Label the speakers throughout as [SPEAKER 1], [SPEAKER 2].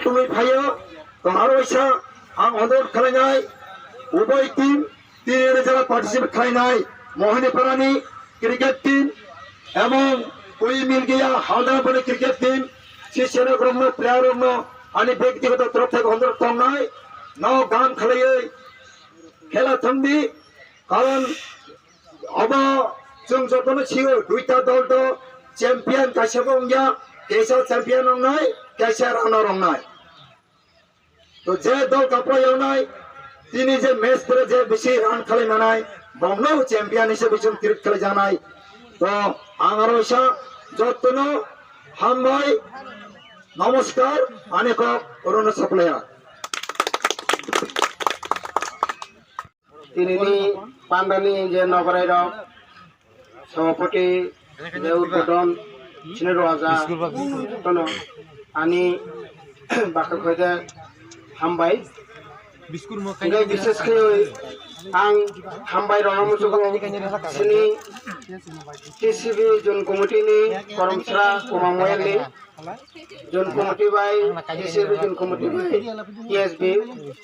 [SPEAKER 1] तुम्हें भाइयों तुम्हारो इच्छा हम अनुरोध खालायनाय उभय टीम तीन जरा पार्टिसिपेट खालायनाय मोहिनीपारानि क्रिकेट टीम एवं कोई मिल गया हालदारफोरनि क्रिकेट टीम शिक्षण ब्रह्म प्लेयार ब्रह्म आंनि व्यक्तिगत तरफ থেকে অনুরোধ खालामनाय नाव गान खालायै खेला थंदि कारण अब जों जतनो छियो दुईटा दल तो चैंपियन गासिबो गया केसा चैंपियन रंनाय केसा रानार रंनाय तो जे दल कापड़ा एवनाय तिनी जे मैच पर जे बेसि रान खालायनाय बंनो चैंपियन हिसाबै जों क्रिकेट खेला जानाय तो आंगारो इसा जतनो हामबाय नमस्कार अनेक अरुण सप्लाया
[SPEAKER 2] तिनी पांडानी जे नगरायर सभापति जे उद्बोधन चिने राजा तनो आनी बाखा खयदे हामबाय विशेष आं हामबाय रनमुसुखौ सिनि टीसीबी जुन कमिटिनि करमस्रा कुमामयलनि जुन कमिटि बाय टीसीबी जुन कमिटि बाय टीएसबी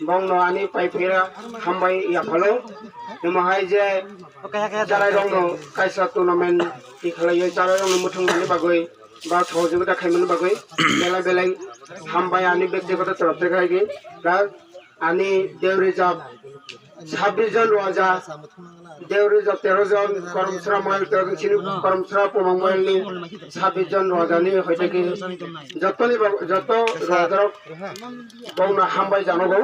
[SPEAKER 2] बंनो आनि पाइफेरा हामबाय याफालो नमाहाय जे जाराय रंनो कायसा टुर्नामेन्ट ति खालायो जाराय रंनो मुथुंनि बागै बा सहजोग दाखायमोन बागै बेला बेलाय हामबाय आनि व्यक्तिगत तरफ देखायगि दा आनि देवरि जाब 26 जन राजा देवरि जाब 13 जन करमस्रा मयल तगसिनि करमस्रा पोमां मयलनि 26 जन राजानि हयथाकि जतनि जत राजारक बौना हामबाय जानांगौ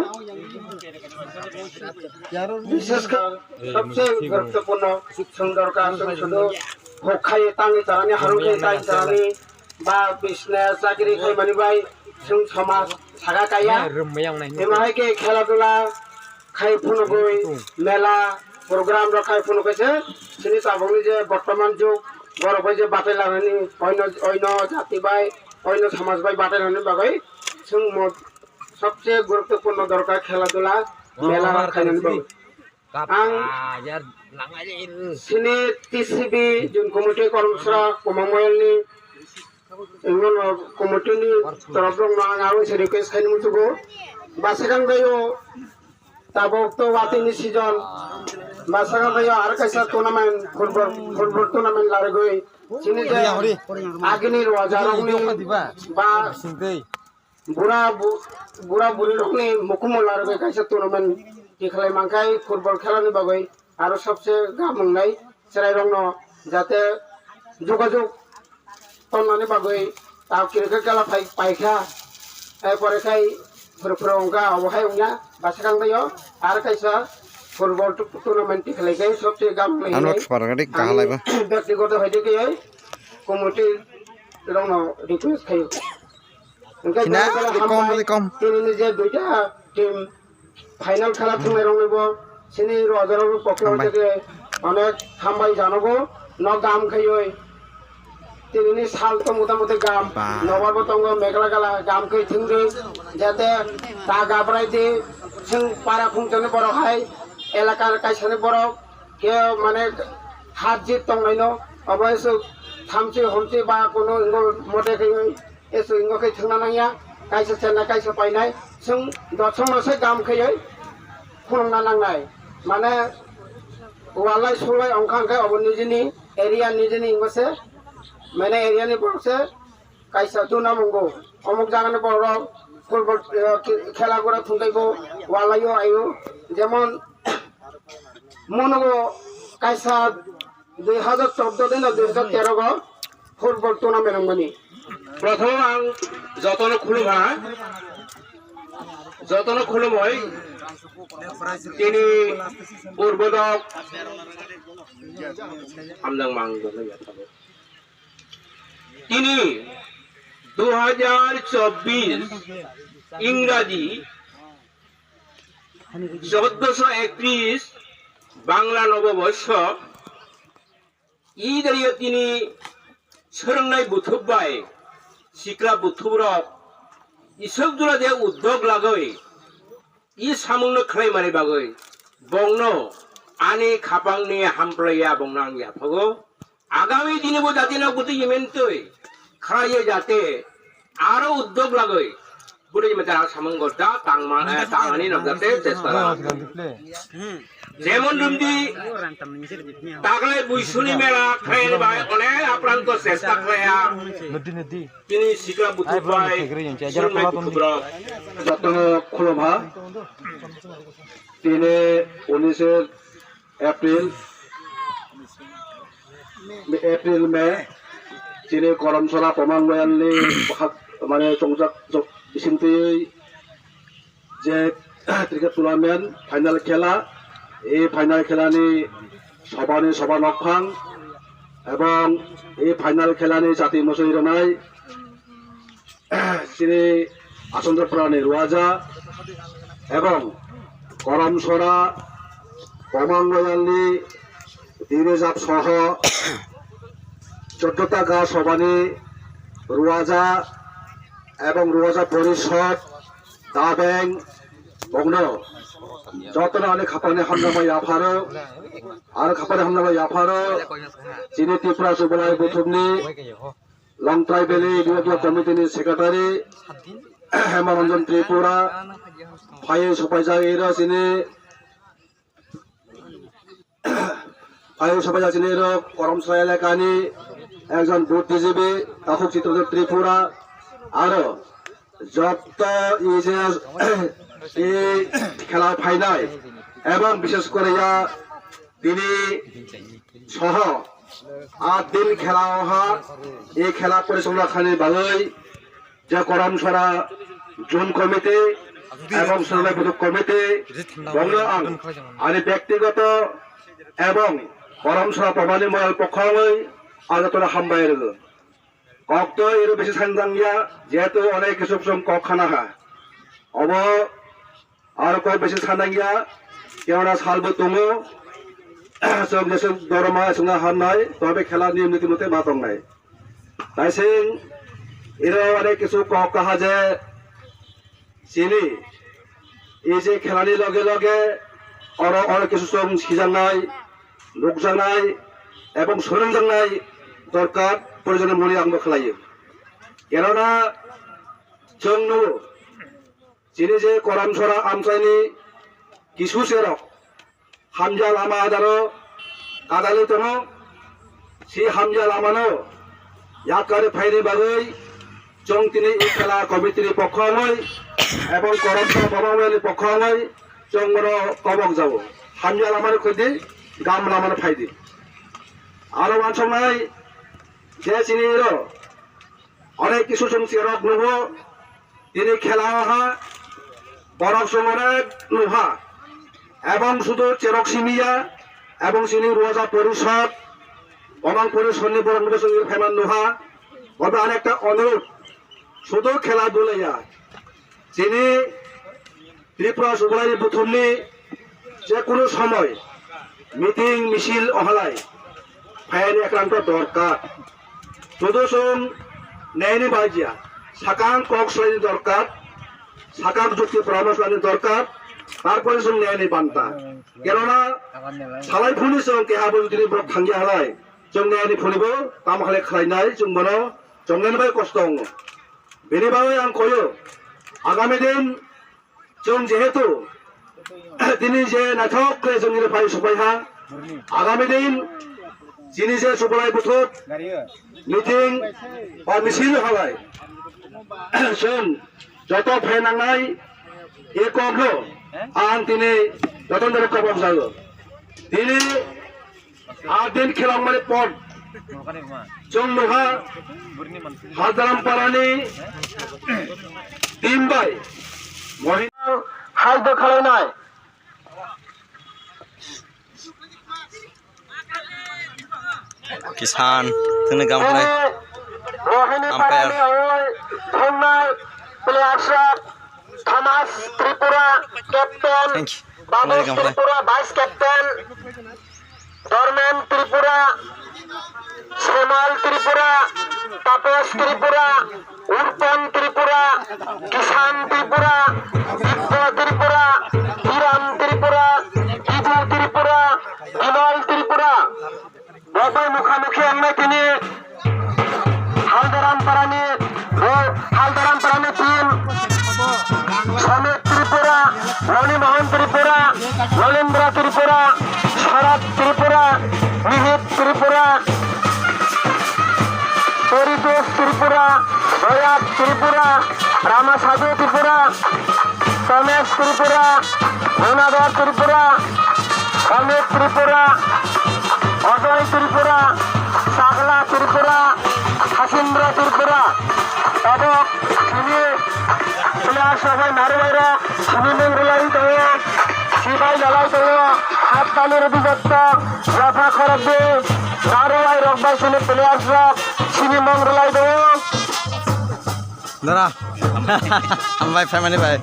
[SPEAKER 2] विशेषकर सबसे गुरुत्वपूर्ण संदर्भका संसदो हखाय तांगे जानानि हारुखे ताय जानानि बा बिजनेस चाकरि खायमानि बाय जों समाज सागा काया एमाहाय के खेला दुला खाय फुनगै मेला प्रोग्राम रखाय फुनगैसे सिनि साबंनि जे बर्तमान जुग बरफाय जे बाटाय लानानै अयन जाति बाय अयन समाज बाय बाटाय लानानै बागै जों सबसे गुरुत्वपूर्ण दरकार खेला दुला मेला रखायनानै बागै आं सिनि टीसीबी जुन कमिटि करमस्रा कुमामयलनि इंगन कमिटिनि तरफ दं आं से रिक्वेस्ट खायनो मुथुगो बासेगां दायो ताबक तो वातिनि सीजन बासेगां दायो आर कायसा टुर्नामेंट फुटबल टुर्नामेंट लारगै सिनि जे आगनि रजारंनि बा बुरा बुरि रखनि मुकुम लारगै कायसा टुर्नामेंट दिखलाय मांखाय फुटबल खेलानि बागै आरो सबसे गामंनाय सेराय रंनो जाते जोगाजोग तन्नानि बागै ता क्रिकेट खेला पाइखा ए परेखाय फोरफोरंगा अवहाय उंगा बासखां दायो आर कायसा फुटबल टुर्नामेंट खेलायखाय सबसे गामंनाय आनोट फारागति काहालायबा व्यक्तिगत हयदे कमिटि रंनो रिक्वेस्ट खायो किना कम तिनि जे दुइटा टीम ফাইনাল খেলা থাকনাय रंनिबो सिनि रजरबो पक्षाव থেকে অনেক হামবাই জানাবো ন গাম খাইই তিনি সাল তো মোটামুটি গাম নবাব তঙ্গ মেঘলা গালা গাম খাই থিংরে যাতে তা গাবরাই দে जों পাড়া খুঁজনে বড় হাই এলাকার কাইসানে বড় কে মানে হাত জিত তংনাইনো অবশ্য থামছে हमसे বা কোনো ইঙ্গ মতে খাই এসো ইঙ্গ খাই থাংনা নাইয়া কাইসা চেনা কাইসা পাইনাই जों দশমसे গাম খাই खुलुमना नांनाय माने वालाय सोलाय अंखांखाय अब निजिनि एरिया निजिनि इंगसे माने एरिया नि बरसे काइसा दुना मंगो अमुक जागानि बर फुटबल खेला गरा थुंगाइबो वालायो आयो जेमन मनगो काइसा 2014 दिन 2013 गो फुटबल टुर्नामेन्ट आंगनि
[SPEAKER 3] प्रथम आं जतन खुलुमय তিনি পূর্বদক তিনি 2024 ইংরাজি 1431 বাংলা নববর্ষ 이 자리에 তিনি 서른나이 부투바이 시크라 부투브럭 이석두라 대 우덕 라거이 이 사먹는 크라이마리 바거이 봉노 아니 가방니 함플레야 봉랑이야 보고 아가미 지니보 자티나 부터 이멘트이 크라이에 자테 아로 우덕 라거이 부르지만 자라 사먹은 거다 땅만이 남자때 됐어라 যেমন রুমদি তাগলে বুইসুনি মেলা খাইল বাই অনেক আপ্রান্ত চেষ্টা করেয়া তিনি শিকরা বুথু বাই সুরনাই বুথুব্রক
[SPEAKER 1] যতন খুলমা তিনি 19 এপ্রিল মে তিনি করমসরা প্রমাণবয়াননি মানে চংজাক ইসিমতি যে ক্রিকেট টুর্নামেন্ট ফাইনাল খেলা এই ফাইনাল খেলানি সভা নকফাং এবং এই ফাইনাল খেলানি জাতি মসই রনাই শ্রী আসন্দ্রপ্রাণী রুয়াজা এবং করমসরা প্রমাণবয়াননি দিনেজাপ সহ 14টা গা সভানি রুয়াজা এবং রুয়াজা পরিষদ দাবেং বগ্ন যতন অনেক খাপানে হামনামাই আফারো আর খাপানে হামনামাই আফারো চিনি ত্রিপুরা সুবলাই বুথুমনি লং ট্রাইবেলি বিভাগীয় কমিটিনি সেক্রেটারি হেমরঞ্জন ত্রিপুরা ফাই সপাইজা এরা চিনি করমসরা এলাকানি একজন বুদ্ধিজীবী তাহুক চিত্রদেব ত্রিপুরা আরো যত এই খেলা ফাইনাল এবং বিশেষ করে তিনি সহ 8 দিন খেলা হওয়া এই খেলা পরিচালনা খানির বাগৈ যে করমসরা জোন কমিটি এবং সুরনাই বুথ কমিটি বঙ্গ আমি ব্যক্তিগত এবং করমসরা প্রমাণিময় পক্ষই আলোচনা হামবাই রইল কক তো এর বেশি সাংজাঙ্গিয়া যেহেতু অনেক কিছু কক খানা হা অব আর কয় বেশি সানাঙ্গিয়া কেওনা সালবো তুমো সব দেশে দরমা সঙ্গে হার তবে খেলা নিয়ম নীতি মতে মাতং নাই তাই সিং এর অনেক কিছু কক কাহা যে চিনি এই যে খেলানি লগে লগে অনেক কিছু সব সিজাঙ্গাই লোকজাঙ্গাই এবং সরঞ্জাঙ্গাই দরকার প্রয়োজনে মনে আঙ্গ খেলাইয়ে কেননা जों যিনি যে করমসরা আমসাইনি কিছু সেরক হামজা লামা আদারো কাদালি তন সেই হামজা লামানো ইয়াকারে ফাইনি বাগৈ जों তিনি এই খেলা কমিটির পক্ষময় এবং করমসরা প্রমাণের পক্ষময় जों কবক যাব হামজা লামার কইদি গাম লামার ফাইদি আরো মানসমাই যে চিনির অনেক কিছু সেরক নব তিনি খেলা হা বরফ সমরের লোহা এবং শুধু চেরক সিমিয়া এবং চিনি রোজা পরিষদ অমাং পরিষদ বরং ফেমান লোহা তবে অনেকটা অনুরোধ শুধু খেলাধুলাইয়া যিনি ত্রিপুরা সুবলাই बुथुमनि যে কোনো সময় মিটিং মিছিল অহালাই ফাইনি একান্ত দরকার যদুসং ন্যায়নি বাজিয়া সাকাং কক সলাইনি দরকার সাকাং যুক্তি পরামর্শ লাইনি দরকার তারপরে जों ন্যায়নি বান্তা কেননা সালাই ফুনি जों केहाबो जुदि ब्रक थांगि हालाय जों न्यायनि फुनिबो काम हाले खालायनाय जों बनो जोंनि बाय कष्ट दङ बेनि बागै आं कयो आगामी दिन जों जेहेतु दिनै जे नाथक जोंनि फाय सफायहा आगामी दिन जिनि जे सुबलाय बुथुम मिटिं बा मिছিল हालाय जों যত फायनांनाय एकमलो आं दिनै যতन रखा जायो दिनै 8 दिन खेलांमानि पद जों नहा हाजारामपारानि टिमबाय महिला हायदो खालायनाय
[SPEAKER 4] किसान जोंनो गामलाय
[SPEAKER 2] मोहिनीपारानि थांनाय प्लेयार्सआ थमास Tripura captain
[SPEAKER 4] thank you
[SPEAKER 2] Babus Tripura vice captain Dharmen Tripura Shyamal Tripura Tapas Tripura Urpan Tripura Kisan Tripura Divya Tripura Hiram Tripura इदु त्रिपुरा विमल त्रिपुरा बबे मुखामुखी आंनाय तिनि हालदारामपारानि टीम समेत त्रिपुरा रनिमोहन त्रिपुरा नलेन्द्र त्रिपुरा शरद त्रिपुरा मिहित त्रिपुरा परितोष त्रिपुरा रयात त्रिपुरा रामासाधु त्रिपुरा समेश त्रिपुरा गुणाधर त्रिपुरा अमित त्रिपुरा अजय त्रिपुरा सागला त्रिपुरा हासिन्द्र त्रिपुरा এবং তিনি প্লেয়ার সবাই নারীরা সুমিমিং রুলাই দল সিপাই লালাই দল হাততালির অভিযুক্ত রাফা খরবে নারুয়াই রকবাই শুনে প্লেয়ার্সরা সুমিমিং রুলাই দল
[SPEAKER 4] দাঁড়া ভাই ফ্যামিলি ভাই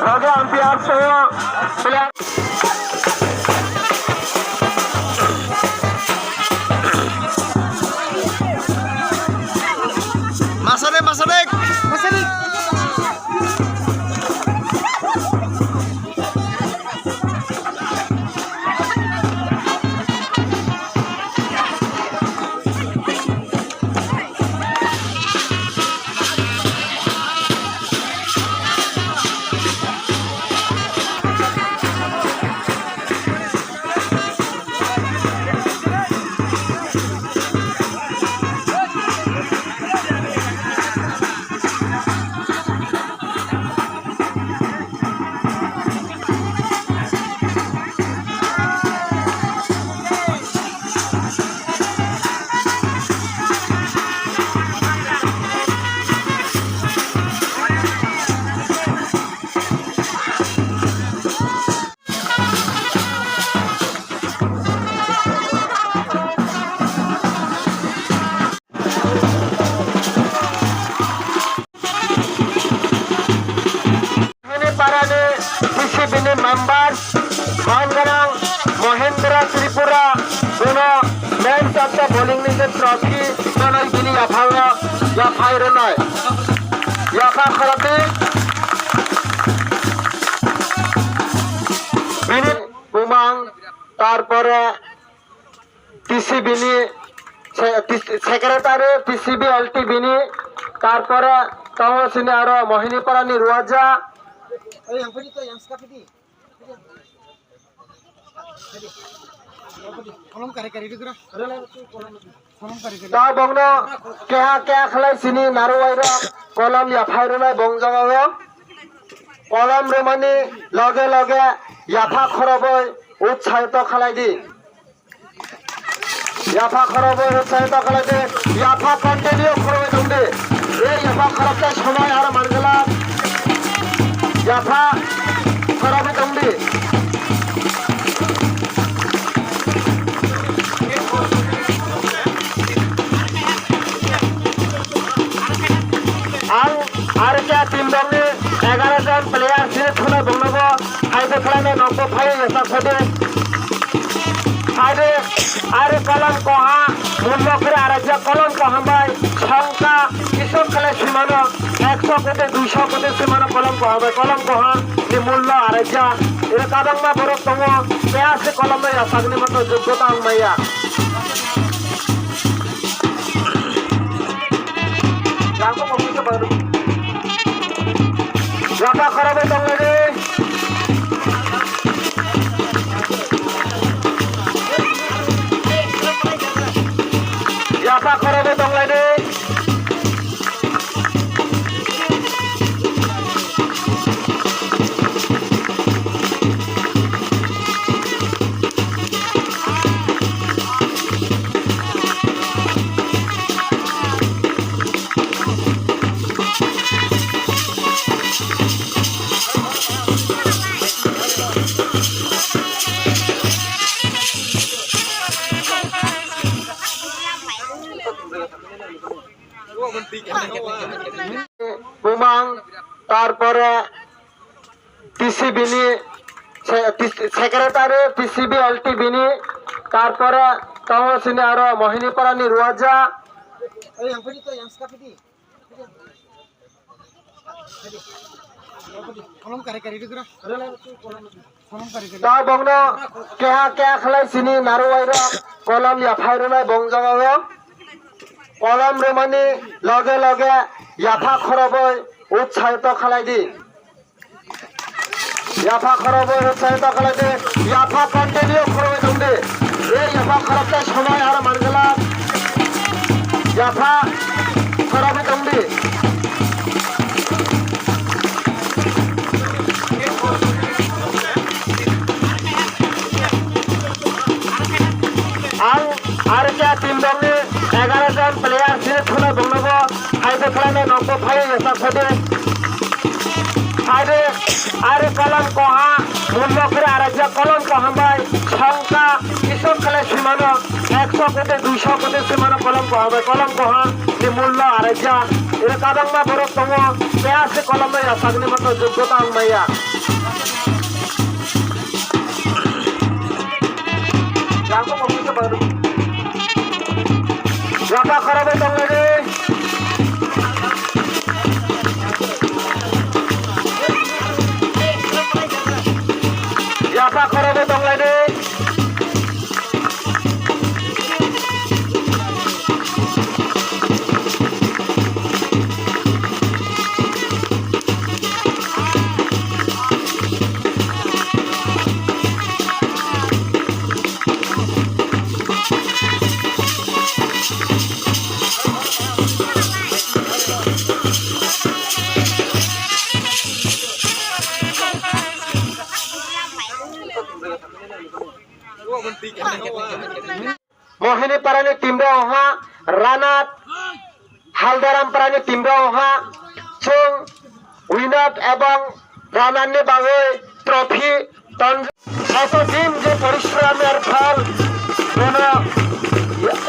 [SPEAKER 2] রাজা আম্পায়ার সহ প্লেয়ার
[SPEAKER 4] Masadik
[SPEAKER 2] मेंबर मानगरांग महेंद्र त्रिपुरा दोनों मैन ऑफ द बॉलिंग नीचे ट्रॉफी दोनों बिनी याफांगा याफाई रनाय याफा खराबे बिनी बुमांग तारपरे टीसीबी नी सेक्रेटारी टीसीबी एलटीबी नी तारपरे तमसिनी आरो मोहिनीपारानि रुवाजा दा बंगनो क्या खलाई सिनी नारुवाइरा कलम या फाइरनाय बंगजागाव कलम रेमानि लगे लगे याफा खरबै उत्साहित खालायदि याफा खरबै उत्साहित खालायदि याफा कन्टिनिउ खरबै दंदि ए याफा खरबता समय आरो मानगला याफा खरबै दंदि आर क्या टीम জন প্লেয়ার সিনে থুনা বংনগো হাইতে খেলানো নব্বই ফাই এসা ফদে আরে আরে কলম কহা মূল্য করে আরেকটা কলম কহাবাই সংখ্যা কৃষক খেলে সীমানো 100 কোটি 200 কোটি সীমানো কলম কহাবাই কলম কহা যে মূল্য আরেকটা এর কাদাংমা বড় তম পেয়াসে কলম সাগনি মতো যোগ্যতা আংমাইয়া রাখা খারাপে দংলাইনি রাখা খারাপে দংলাইনি বুমাং তারপরে পিসিবি নি সেক্রেটারি পিসিবি এলটিবি নি তারপরে তমসিনি আরো মোহিনীপাড়া নি রুয়াজা তা বংন কেহা কেহা খালাইছিনি নারুয়াইর কলম ইয়াফাইরনাই বংজাগাও কলম রেমানি লগে লগে ইয়াফা খরবই উৎসাহিত খালাইদি ইয়াফা খরবই উৎসাহিত খালাইদি ইয়াফা কন্টিনিউ খরবই দংদি এই ইয়াফা খরবটা সময় আর মানগলা ইয়াফা খরবই দংদি आं आरो क्या टीम दंनि 11 जन प्लेयार सिने थुना बंगनगो हाइते खेलानो नब्बई फाइ एसा फदे आरे आरे कलम कहा मূল্য করে আরেকটা কলম কহাবাই সংখ্যা কৃষক খেলে সীমানো 100 কোটি 200 কোটি সীমানো কলম কহাবাই কলম কহা যে মূল্য আরেকটা এর কাদাংমা বড় তম পেয়াসে কলম সাগনি মতো যোগ্যতা আংমাইয়া রাখা খারাপে দংলাইনি রাখা খারাপে দংলাইনি मोहिनीपाड़ानि टीमरा अहा रानात हालदारामपाड़ानि टीमरा अहा जों उइनार एवं रानातनि बागै ट्रफी एत दिन जे परिश्रमेर फल कोनो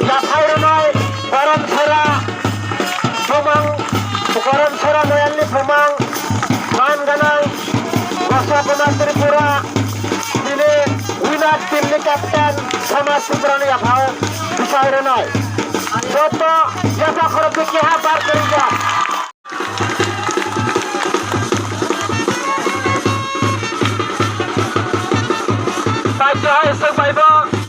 [SPEAKER 2] याफाइरनाय करमछरा फमां करमछरा नयालनि फमां मान गोनां गसागोना त्रिपुरा दिनै उइनार टीमनि कैप्टेन समाज सुब्रानि आफाव बिसाइरनाय যত যেটা খরচে কেহা পার করি যা তাই হয় এসে পাইব